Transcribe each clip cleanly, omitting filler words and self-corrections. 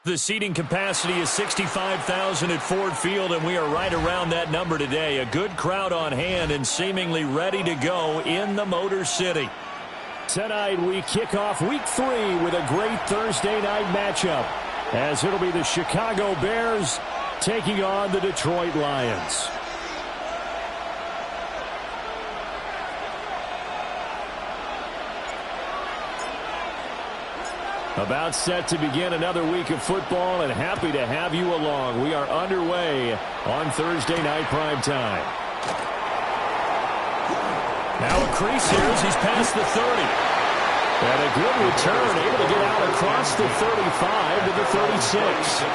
The seating capacity is 65,000 at Ford Field, and we are right around that number today. A good crowd on hand and seemingly ready to go in the Motor City. Tonight we kick off Week 3 with a great Thursday night matchup, as it'll be the Chicago Bears taking on the Detroit Lions. About set to begin another week of football, and happy to have you along. We are underway on Thursday night primetime. Now a crease here as he's past the 30. And a good return, able to get out across the 35 to the 36.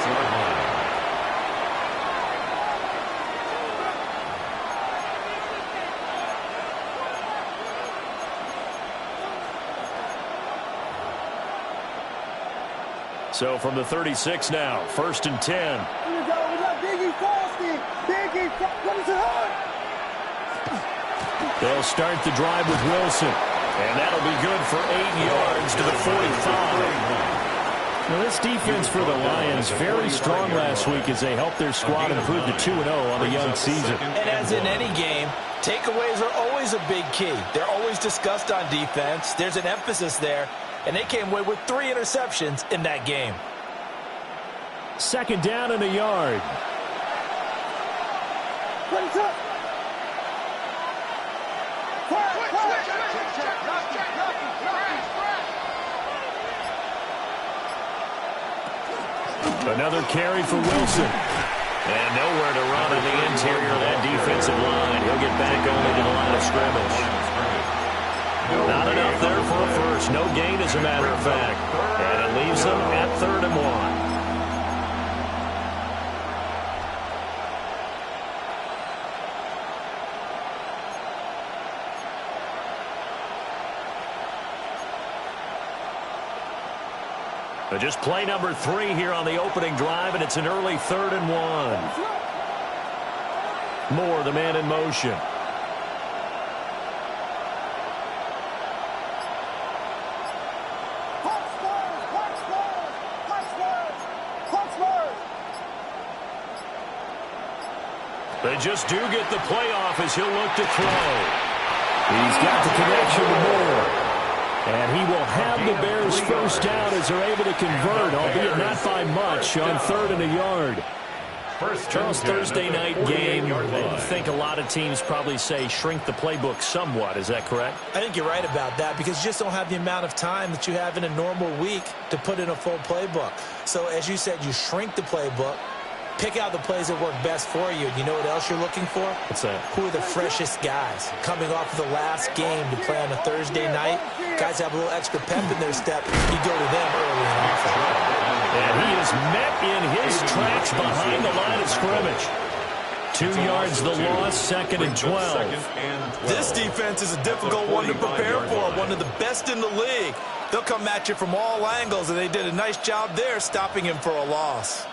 So from the 36 now, 1st and 10. Here we go. We got Biggie Frosty. Biggie Frosty. They'll start the drive with Wilson. And that'll be good for 8 yards to the 45. Now this defense for the Lions, very strong last week as they helped their squad improve to 2-0 on the young season. And as in any game, takeaways are always a big key. They're always discussed on defense. There's an emphasis there. And they came away with 3 interceptions in that game. 2nd down and a yard. Another carry for Wilson. And nowhere to run on the interior of that defensive line. He'll get back only to the line of scrimmage. Not enough there for a first. No gain, as a matter of fact. And it leaves them at 3rd and 1. But just play number 3 here on the opening drive, and it's an early 3rd and 1. Moore, the man in motion. They just do get the playoff as he'll look to throw. He's got the connection to Moore. And he will have the Bears first down as they're able to convert, albeit not by much, on 3rd and a yard. Charles, Thursday night game, I think a lot of teams probably say shrink the playbook somewhat. Is that correct? I think you're right about that because you just don't have the amount of time that you have in a normal week to put in a full playbook. So as you said, you shrink the playbook. Pick out the plays that work best for you. You know what else you're looking for? What's that? Who are the freshest guys coming off of the last game to play on a Thursday night? Guys have a little extra pep in their step. You go to them early and often. And he is met in his tracks behind the line of scrimmage. 2 yards the loss, 2nd and 12. This defense is a difficult one to prepare for, one of the best in the league. They'll come at you from all angles, and they did a nice job there stopping him for a loss.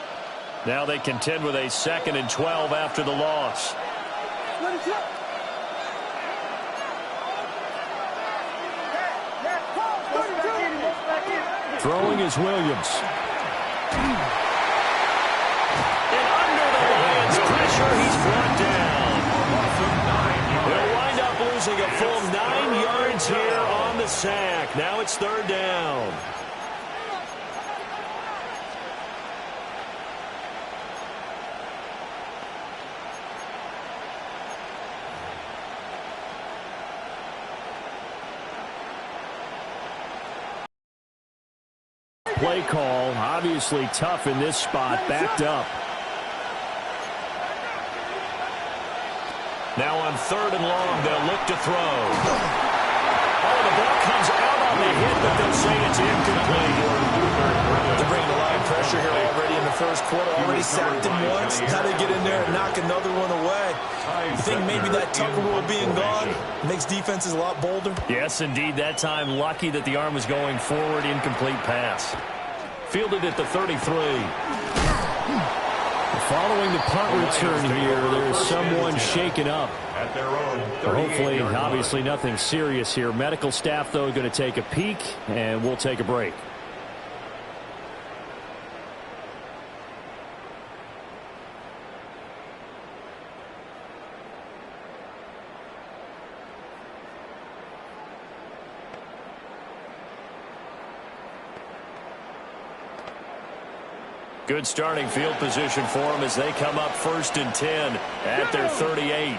Now they contend with a 2nd and 12 after the loss. Throwing is Williams. And under the Lions' pressure, he's brought down. They'll wind up losing a full 9 yards here on the sack. Now it's 3rd down. Play call, obviously tough in this spot, backed up. Now on 3rd and long, they'll look to throw. Oh, the ball comes out on the hit, but they'll say it's incomplete. They're bringing a lot of pressure here already in the first quarter. Already sacked him once. Now they get in there and knock another one away. You think maybe that Tucker rule being gone makes defenses a lot bolder? Yes, indeed. That time, lucky that the arm was going forward. Incomplete pass. Fielded at the 33. Following the punt return here, there's someone shaken up. Hopefully, obviously nothing serious here. Medical staff, though, going to take a peek, and we'll take a break. Good starting field position for them as they come up 1st and 10 at their 38.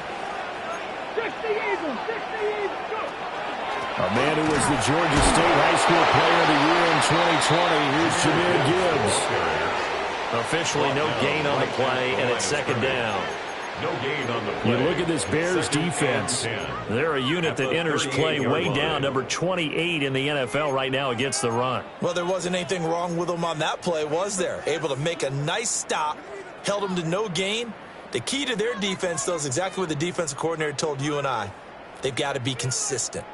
A man who was the Georgia State High School Player of the Year in 2020. Here's Jameer Gibbs. Officially no gain on the play, and it's 2nd down. No gain on the play. You look at this Bears defense. They're a unit that enters play way down, number 28 in the NFL right now against the run. Well, there wasn't anything wrong with them on that play, was there? Able to make a nice stop, held them to no gain. The key to their defense, though, is exactly what the defensive coordinator told you and I. They've got to be consistent.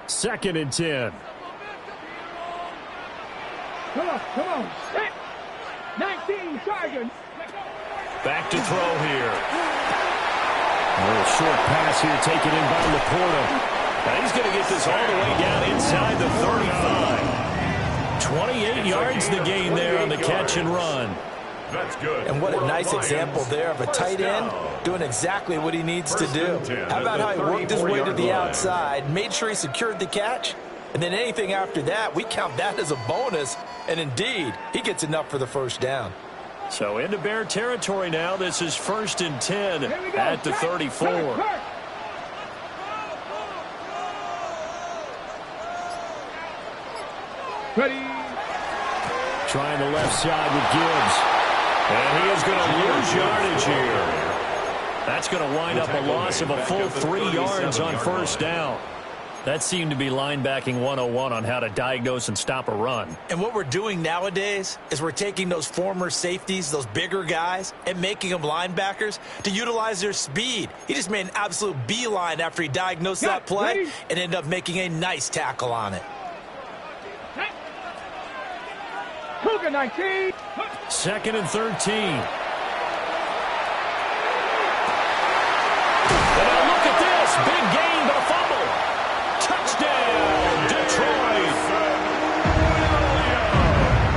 2nd and 10. Come on. 19 Chargers. Back to throw here. A little short pass here taken in by Laporta. And he's going to get this all the way down inside the 35. 28 yards the gain there on the catch and run. That's good. And what a nice example there of a tight end doing exactly what he needs to do. How about how he worked his way to the outside, made sure he secured the catch, and then anything after that, we count that as a bonus. And indeed, he gets enough for the 1st down. So into Bear territory now. This is 1st and 10 at the 34. Ready. Trying the left side with Gibbs. And he is going to lose yardage here. That's going to wind up a loss of a full 3 yards on 1st down. That seemed to be linebacking 101 on how to diagnose and stop a run. And what we're doing nowadays is we're taking those former safeties, those bigger guys, and making them linebackers to utilize their speed. He just made an absolute beeline after he diagnosed that play and ended up making a nice tackle on it. Cougar 19. 2nd and 13. And look at this. Big gain, but a fumble. Touchdown, Detroit.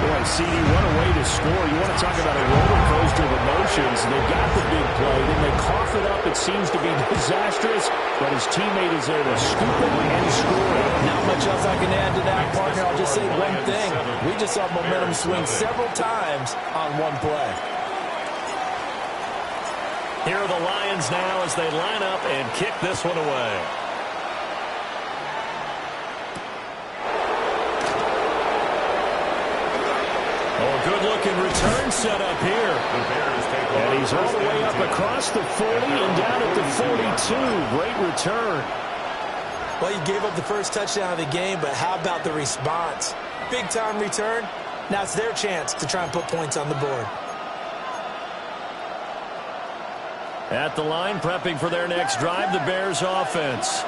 Boy, CD, what a way to score. You want to talk about a roller coaster of emotions. They got the big play, then they cough it up. It seems to be disastrous, but his teammate is there to scoop it and score it. Not much else I can add to that, partner. I'll just say one thing. We just saw momentum swing several times on one play. Here are the Lions now as they line up and kick this one away. Good-looking return set up here. And he's all the way up across the 40 and down at the 42. Great return. Well, he gave up the first touchdown of the game, but how about the response? Big-time return. Now it's their chance to try and put points on the board. At the line, prepping for their next drive, the Bears offense.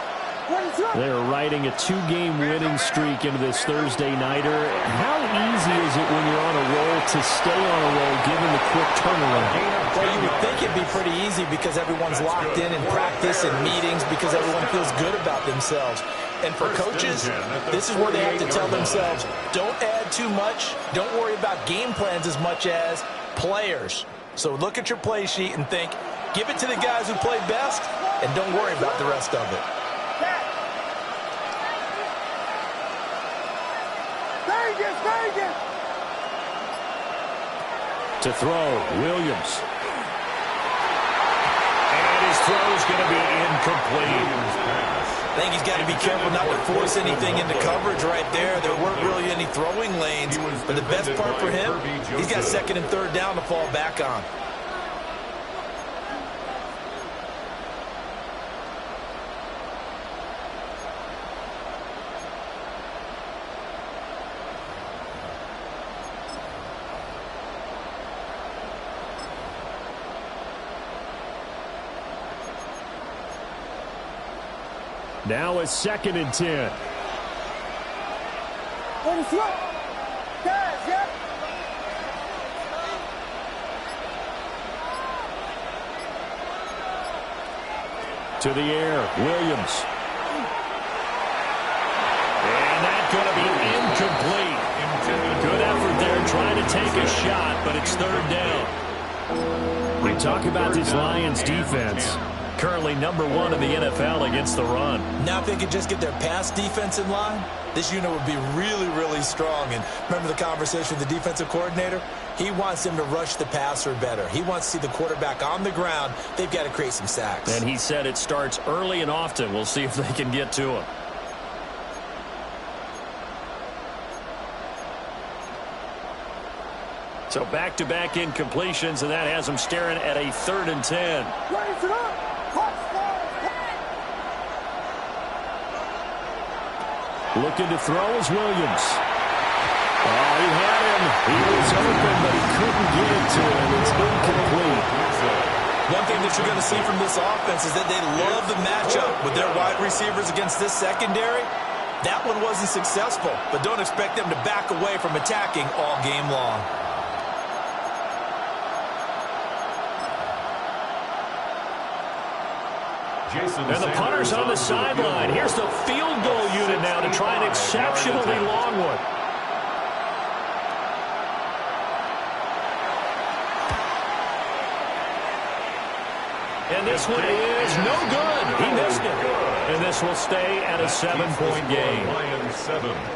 They're riding a 2-game winning streak into this Thursday nighter. How easy is it when you're on a roll to stay on a roll given the quick turnaround? Well, you would think it'd be pretty easy because everyone's locked in practice and meetings because everyone feels good about themselves. And for coaches, this is where they have to tell themselves, don't add too much. Don't worry about game plans as much as players. So look at your play sheet and think, give it to the guys who play best, and don't worry about the rest of it. To throw, Williams. And his throw's going to be incomplete. I think he's got to be careful not to force anything into coverage right there. There weren't really any throwing lanes. But the best part for him, he's got 2nd and 3rd down to fall back on. Now it's 2nd and 10. Pass, yep. To the air, Williams. And that's going to be incomplete. Good effort there trying to take a shot, but it's third down. We talk about this Lions defense. Currently #1 in the NFL against the run. Now if they could just get their pass defense in line, this unit would be really, really strong. And remember the conversation with the defensive coordinator? He wants them to rush the passer better. He wants to see the quarterback on the ground. They've got to create some sacks. And he said it starts early and often. We'll see if they can get to him. So back-to-back incompletions, and that has them staring at a 3rd and 10. Raise it up. Looking to throw is Williams. Oh, he had him. He was open, but he couldn't get it to him. It's incomplete. One thing that you're going to see from this offense is that they love the matchup with their wide receivers against this secondary. That one wasn't successful, but don't expect them to back away from attacking all game long. And the punter's on the sideline. Here's the field goal unit now to try an exceptionally long one. And this one is no good. He missed it. And this will stay at a 7-point game.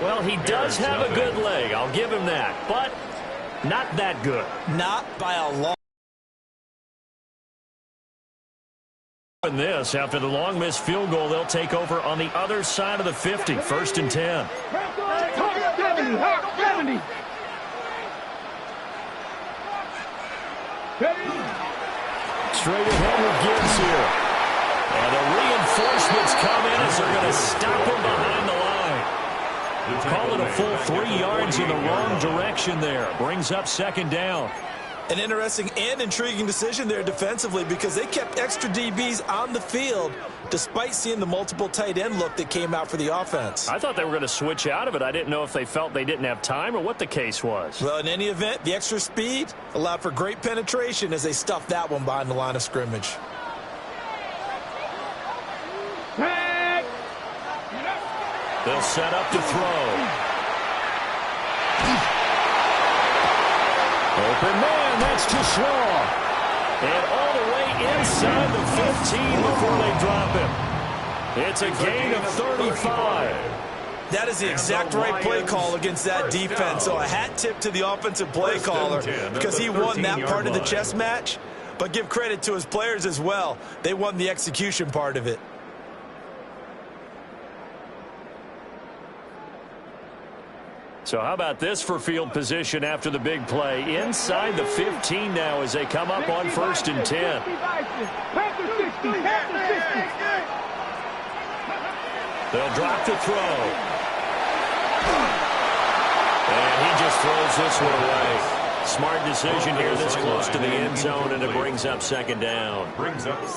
Well, he does have a good leg. I'll give him that. But not that good. Not by a long. In this, after the long missed field goal, they'll take over on the other side of the 50, 1st and 10. Straight ahead with Gibbs here. And the reinforcements come in as they're going to stop him behind the line. Call it a full 3 yards in the wrong direction there. Brings up 2nd down. An interesting and intriguing decision there defensively because they kept extra DBs on the field despite seeing the multiple tight end look that came out for the offense. I thought they were going to switch out of it. I didn't know if they felt they didn't have time or what the case was. Well, in any event, the extra speed allowed for great penetration as they stuffed that one behind the line of scrimmage. They'll set up to throw. Open man, that's too slow. And all the way inside the 15 before they drop him. It's a gain of 35. That is the exact right play call against that defense. So a hat tip to the offensive play caller because he won that part of the chess match. But give credit to his players as well. They won the execution part of it. So how about this for field position after the big play? Inside the 15 now as they come up on 1st and 10. They'll drop the throw. And he just throws this one away. Smart decision here this close to the end zone, and it brings up 2nd down.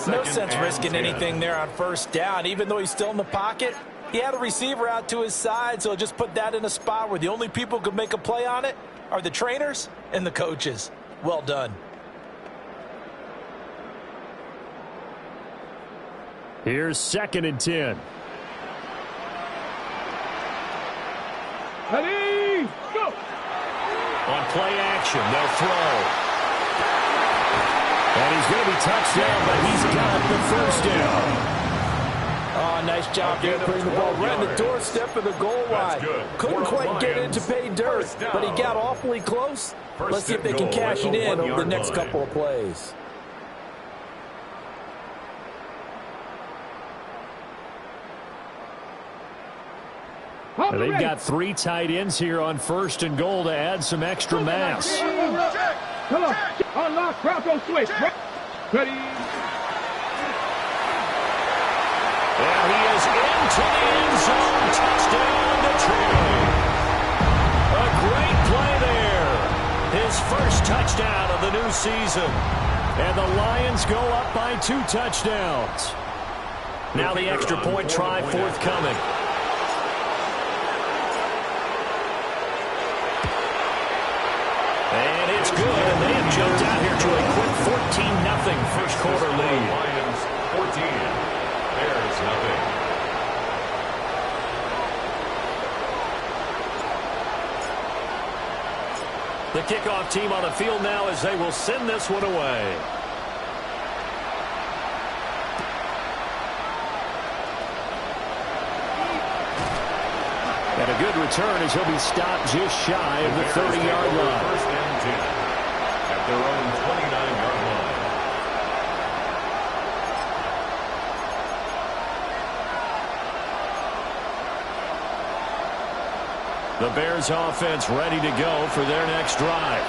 No sense risking anything there on 1st down, even though he's still in the pocket. He had a receiver out to his side, so just put that in a spot where the only people who could make a play on it are the trainers and the coaches. Well done. Here's 2nd and 10. Ready, go! On play action, they'll throw. And he's going to be touched down, but he's got the 1st down. Oh, nice job there putting the ball right in the doorstep of the goal line. Couldn't quite get it to pay dirt, but he got awfully close. Let's see if they can cash it in over the next couple of plays. And they've got 3 tight ends here on 1st and goal to add some extra mass. Come on, unlock, Bronco switch. Ready. And he is into the end zone. Touchdown, Detroit. A great play there. His first touchdown of the new season. And the Lions go up by 2 touchdowns. Now the extra point try forthcoming. And it's good, and they have jumped out here to a quick 14-0 first quarter lead. Lions 14, Bears nothing. The kickoff team on the field now as they will send this one away. And a good return as he'll be stopped just shy of the 30-yard line. First and 10 at their own 29-yard line. The Bears offense ready to go for their next drive.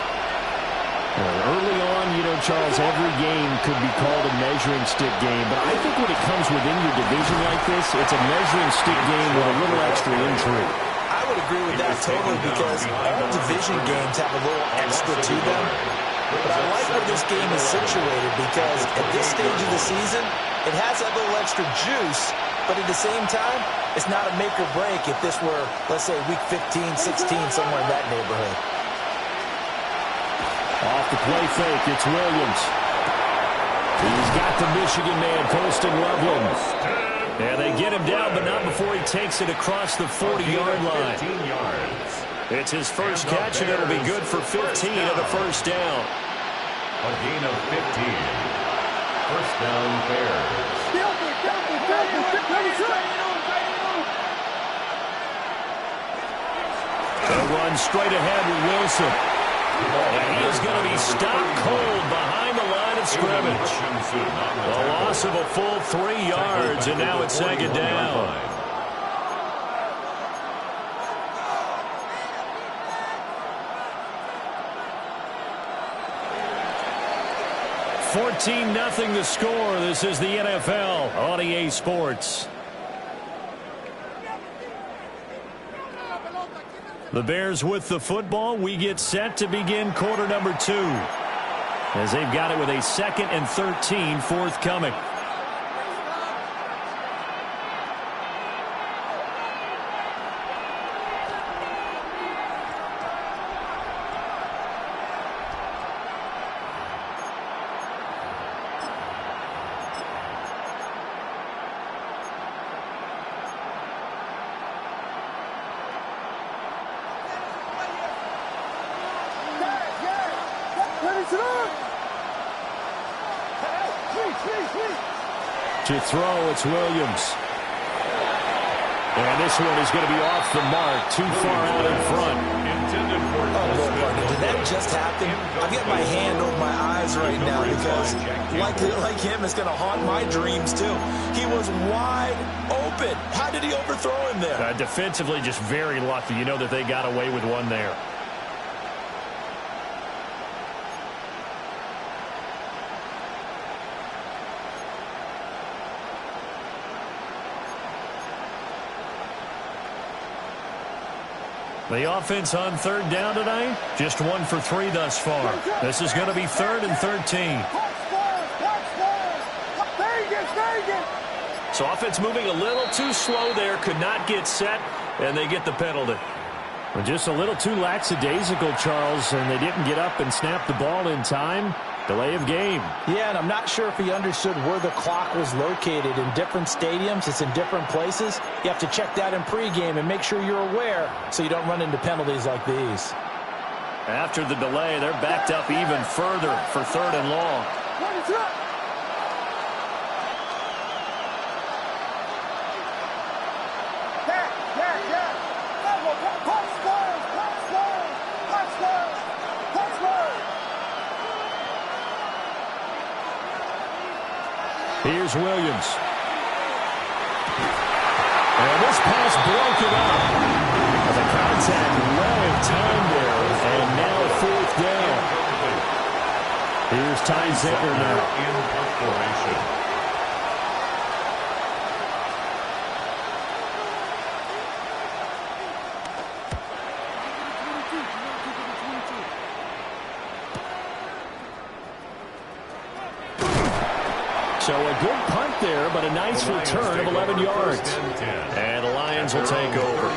Early on, Charles, every game could be called a measuring stick game, but I think when it comes within your division like this, it's a measuring stick game with a little extra intrigue. I would agree with that totally because all division games have a little extra to them. But I like where this game is situated because at this stage of the season, it has that little extra juice, but at the same time, it's not a make or break if this were, let's say, week 15, 16, somewhere in that neighborhood. Off the play fake, it's Williams. He's got the Michigan man posting Loveland. And they get him down, but not before he takes it across the 40-yard line. 15 yards. It's his first catch, and it'll be good for 15 and a first down. A gain of 15. First down, Bears. They run straight ahead with Wilson. And he is going to be stopped cold behind the line of scrimmage. A loss of a full 3 yards, and now it's second down. (14-0) the score. This is the NFL on EA Sports. The Bears with the football. We get set to begin quarter number 2 as they've got it with a 2nd and 13 forthcoming. To throw, it's Williams. And this one is going to be off the mark, too far out in front. Did that just happen? I've got my hand over my eyes right now because, like him, it's going to haunt my dreams, too. He was wide open. How did he overthrow him there? Defensively, just very lucky. You know that they got away with one there. The offense on third down tonight, just 1 for 3 thus far. This is going to be 3rd and 13. So offense moving a little too slow there, could not get set, and they get the penalty. Well, just a little too lackadaisical, Charles, and they didn't get up and snap the ball in time. Delay of game. Yeah, and I'm not sure if he understood where the clock was located. In different stadiums, it's in different places. You have to check that in pregame and make sure you're aware so you don't run into penalties like these. After the delay, they're backed up even further for 3rd and long. Here's Williams. And this pass broken up. The contact well in time there, and now 4th down. Here's Ty Zettler now. In formation. So a good punt there, but a nice return of 11 yards. And the Lions will take over.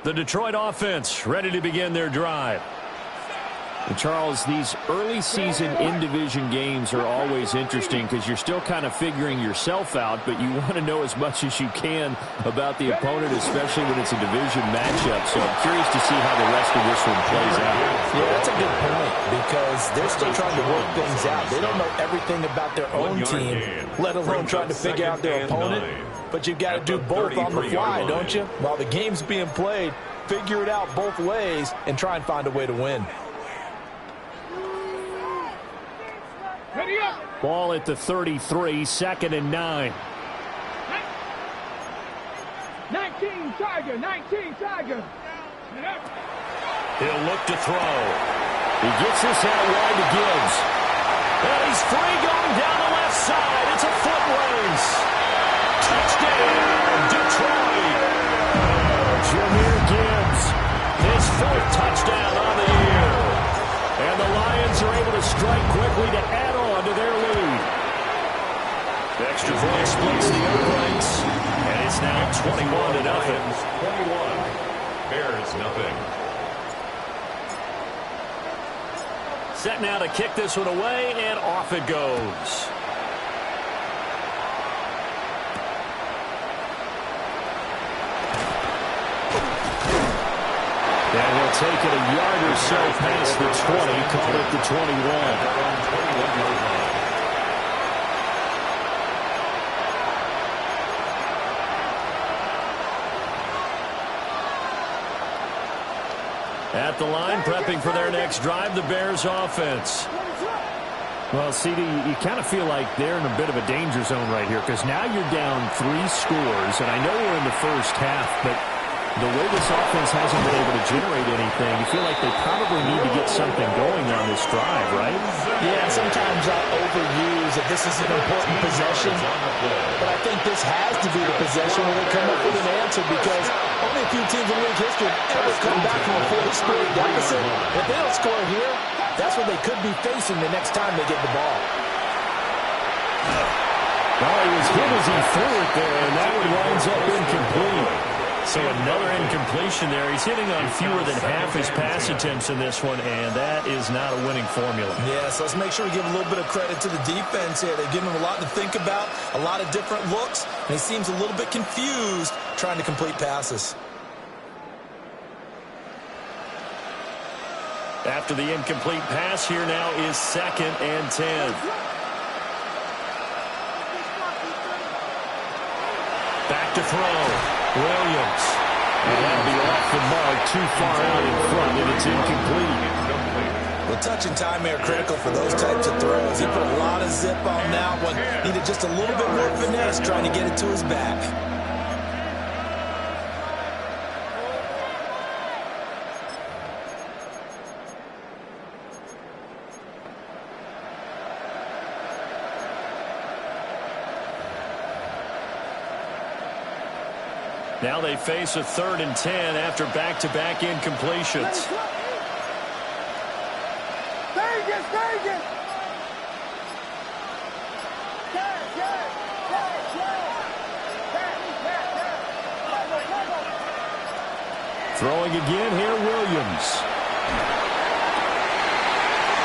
The Detroit offense ready to begin their drive. And Charles, these early season in-division games are always interesting because you're still kind of figuring yourself out, but you want to know as much as you can about the opponent, especially when it's a division matchup. So I'm curious to see how the rest of this one plays out. Yeah, that's a good point because they're still trying to work things out. They don't know everything about their own team, let alone trying to figure out their opponent. But you've got to do both on the fly, don't you? While the game's being played, figure it out both ways and try and find a way to win. Ball at the 33, 2nd and 9. 19 Tiger, 19 Tiger. He'll look to throw. He gets this out wide to Gibbs. And he's free going down the left side. It's a foot race. Touchdown, Detroit. Jahmyr Gibbs, his 4th touchdown on the year. And the Lions are able to strike quickly to add on to their lead. The extra point splits the uprights. And it's now 21-0. 21. Bears nothing. Set now to kick this one away, and off it goes. And he'll take it a yard or so past the 20, call it the 21. At the line, prepping for their next drive, the Bears offense. Well, CD, you kind of feel like they're in a bit of a danger zone right here because now you're down 3 scores, and I know we're in the first half, but the way this offense hasn't been able to generate anything, you feel like they probably need to get something going on this drive, right? Yeah, sometimes I overuse that this is an important possession, but I think this has to be the possession where they come up with an answer because only a few teams in league history have ever come back from a 40-score deficit. If they don't score here, that's what they could be facing the next time they get the ball. Well, he was hit as he threw it there, and that one winds up incomplete. So another incompletion there. He's hitting on fewer than half his pass attempts in this one, and that is not a winning formula. Yeah, so let's make sure we give a little bit of credit to the defense here. They've given him a lot to think about, a lot of different looks, and he seems a little bit confused trying to complete passes. After the incomplete pass, here now is 2nd and 10. Back to throw. Williams. And that'll be off the mark, too far out in front, and it's incomplete. Well, touch and time are critical for those types of throws. He put a lot of zip on that one. Needed just a little bit more finesse trying to get it to his back. Now they face a 3rd and 10 after back-to-back incompletions. Vegas, Vegas! Throwing again here, Williams.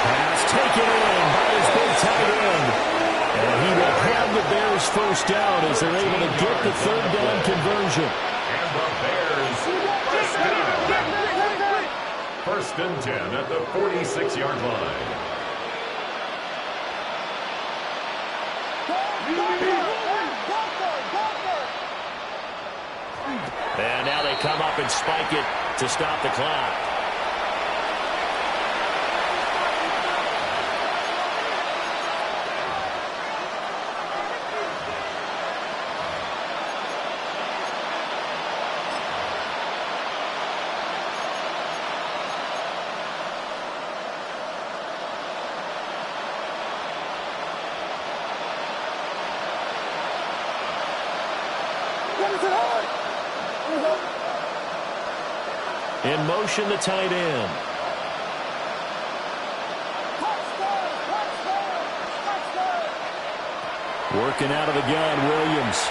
Pass taken in by his big tight end. And he will have the Bears first down as they're able to get the 3rd down conversion. And the Bears first down. 1st and 10 at the 46-yard line. And now they come up and spike it to stop the clock. In motion, the tight end. Working out of the gun, Williams.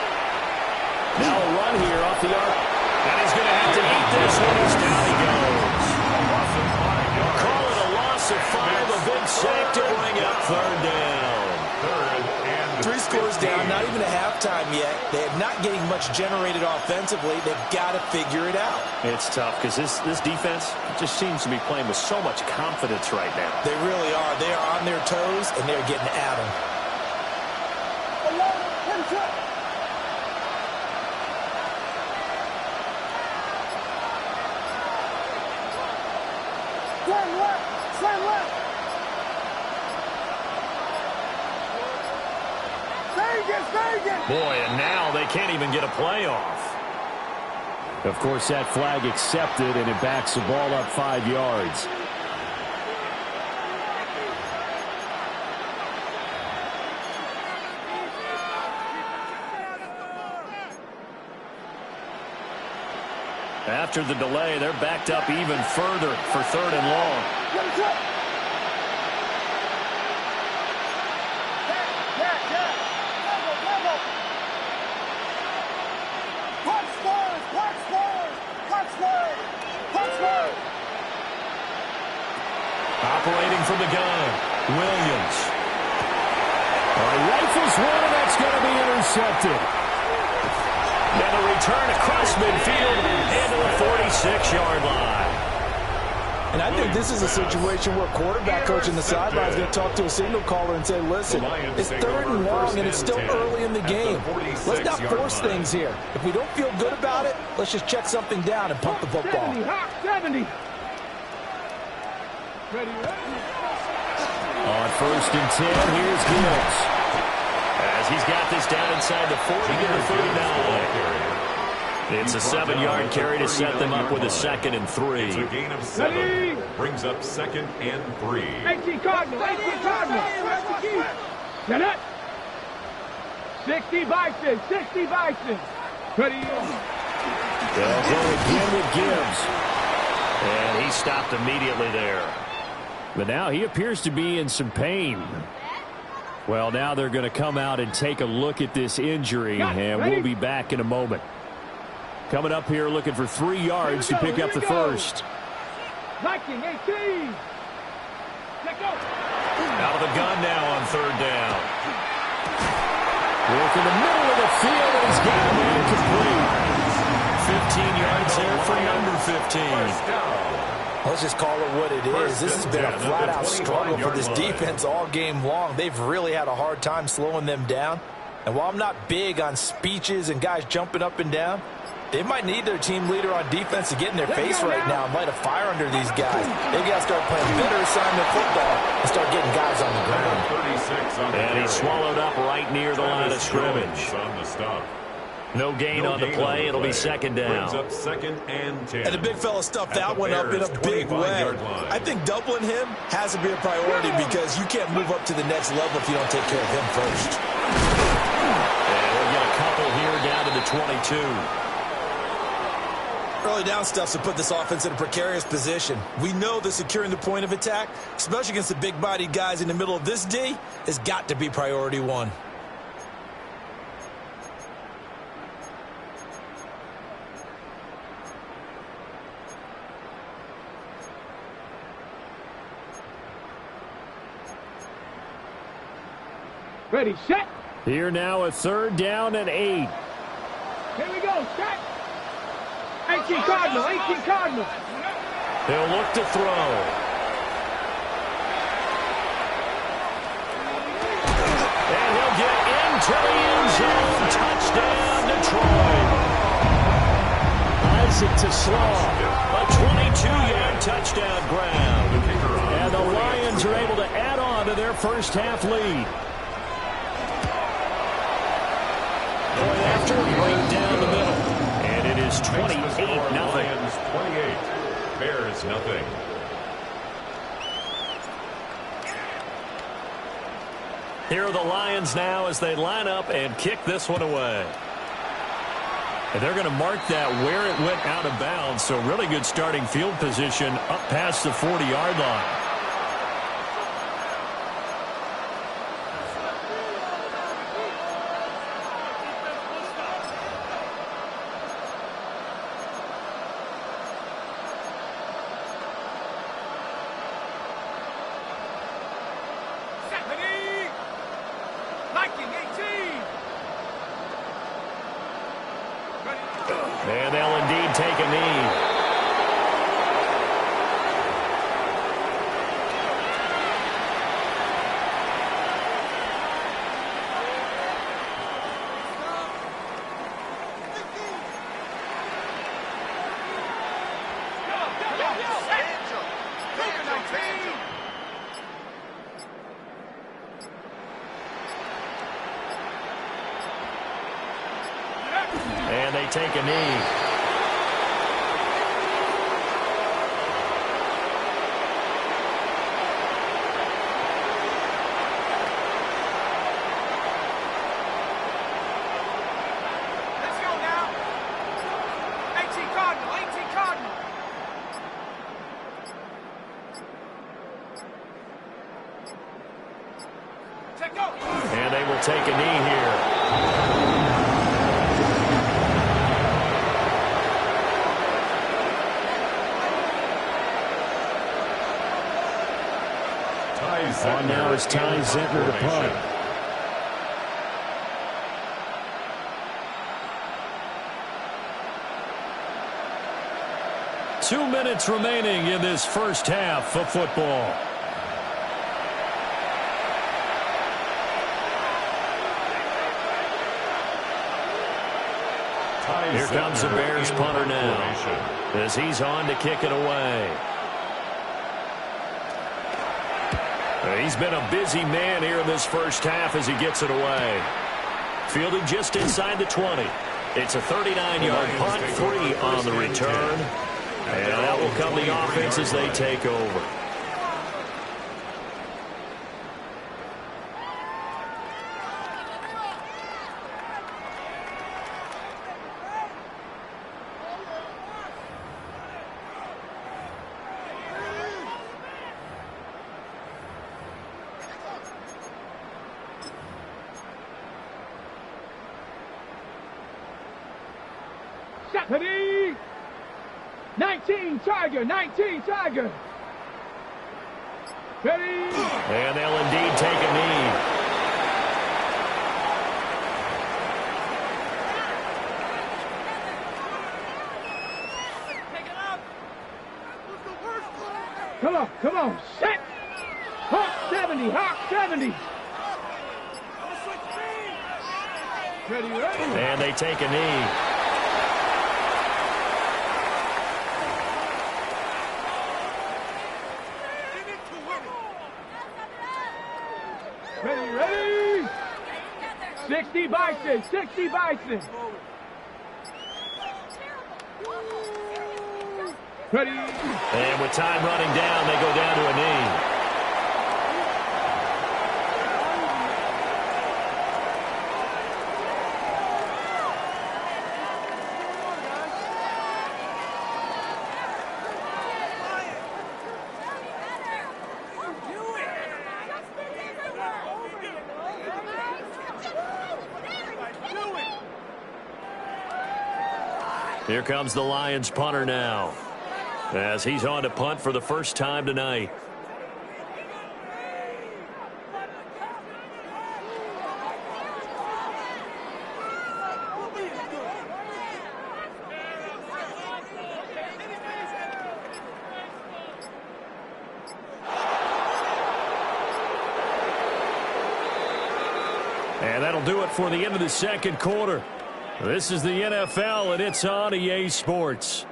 Now a run here off the arc. And he's going to have to eat this one as down he goes. Call it a loss of 5, a big sack to bring up third down. 3 scores down, not even a halftime yet. They're not getting much generated offensively. They've got to figure it out. It's tough because this defense just seems to be playing with so much confidence right now. They really are. They are on their toes, and they're getting at them. Slam left. Vegas. Boy, and now they can't even get a playoff. Of course, that flag accepted, and it backs the ball up 5 yards. After the delay, they're backed up even further for 3rd and long. Operating from the gun, Williams. Rifles one, and that's going to be intercepted. And a return across midfield into the 46-yard line. And I think this is a situation where quarterback coach in the sideline is going to talk to a signal caller and say, listen, it's 3rd and long, and it's still early in the game. Let's not force things here. If we don't feel good about it, let's just check something down and punt the football. 70. On 1st and 10, here's Gibbs. As he's got this down inside the 40 to the 39. It's a 7-yard carry to set them up with a 2nd and 3. It's a gain of 7. Brings up 2nd and 3. 18 Cardinal. Get it. 60 Bison. Ready. They'll go again with Gibbs. And he stopped immediately there. But now he appears to be in some pain. Well, now they're going to come out and take a look at this injury, and we'll be back in a moment. Coming up here looking for 3 yards to pick up the first. Viking 18. Out of the gun now on 3rd down. Work in the middle of the field, and he's got it incomplete. 15 yards there for number 15. Let's just call it what it is. This has been a flat-out struggle for this defense all game long. They've really had a hard time slowing them down. And while I'm not big on speeches and guys jumping up and down, they might need their team leader on defense to get in their face right now and light a fire under these guys. They've got to start playing better assignment football and start getting guys on the ground. And he's swallowed up right near the line of scrimmage. No gain on the play. It'll be 2nd down. Brings up 2nd and 10. And the big fella stuffed that one up in a big way. I think doubling him has to be a priority because you can't move up to the next level if you don't take care of him first. And we'll get a couple here down to the 22. Early down stuff to put this offense in a precarious position. We know that securing the point of attack, especially against the big-bodied guys in the middle of this D, has got to be priority 1. Ready, set. Here now a 3rd down and 8. Here we go, set. 18 Cardinal. He'll look to throw. And he'll get into the end zone. Touchdown, Detroit. Isaac to Slaw. A 22-yard touchdown grab. And the Lions are able to add on to their first half lead. Going after right down the middle. And it is 28-0. 28. Bears nothing. Here are the Lions now as they line up and kick this one away. And they're going to mark that where it went out of bounds. So really good starting field position up past the 40-yard line. And they'll indeed take a knee. And they take a knee. Let's go now. 18 Cardinal, 18 Cardinal. Check go. And they will take a knee here. On now is Ty Zentner to punt. Two minutes remaining in this first half of football. Here comes the Bears punter now as he's on to kick it away. He's been a busy man here in this first half as he gets it away. Fielded just inside the 20. It's a 39-yard punt, 3 on the return. And that will come the offense as they take over. Ready? 19 Tiger, 19 Tiger. Ready? And they'll indeed take a knee. Come on, set. Hawk 70, Hawk 70. Ready? And they take a knee. Ready? 60 Bison, 60 Bison. Ready? And with time running down, they go down to a knee. Here comes the Lions punter now, as he's on to punt for the first time tonight. And that'll do it for the end of the second quarter. This is the NFL, and it's on EA Sports.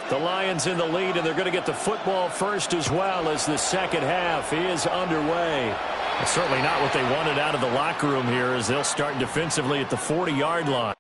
The Lions in the lead, and they're going to get the football first as well as the second half is underway. It's certainly not what they wanted out of the locker room here as they'll start defensively at the 40-yard line.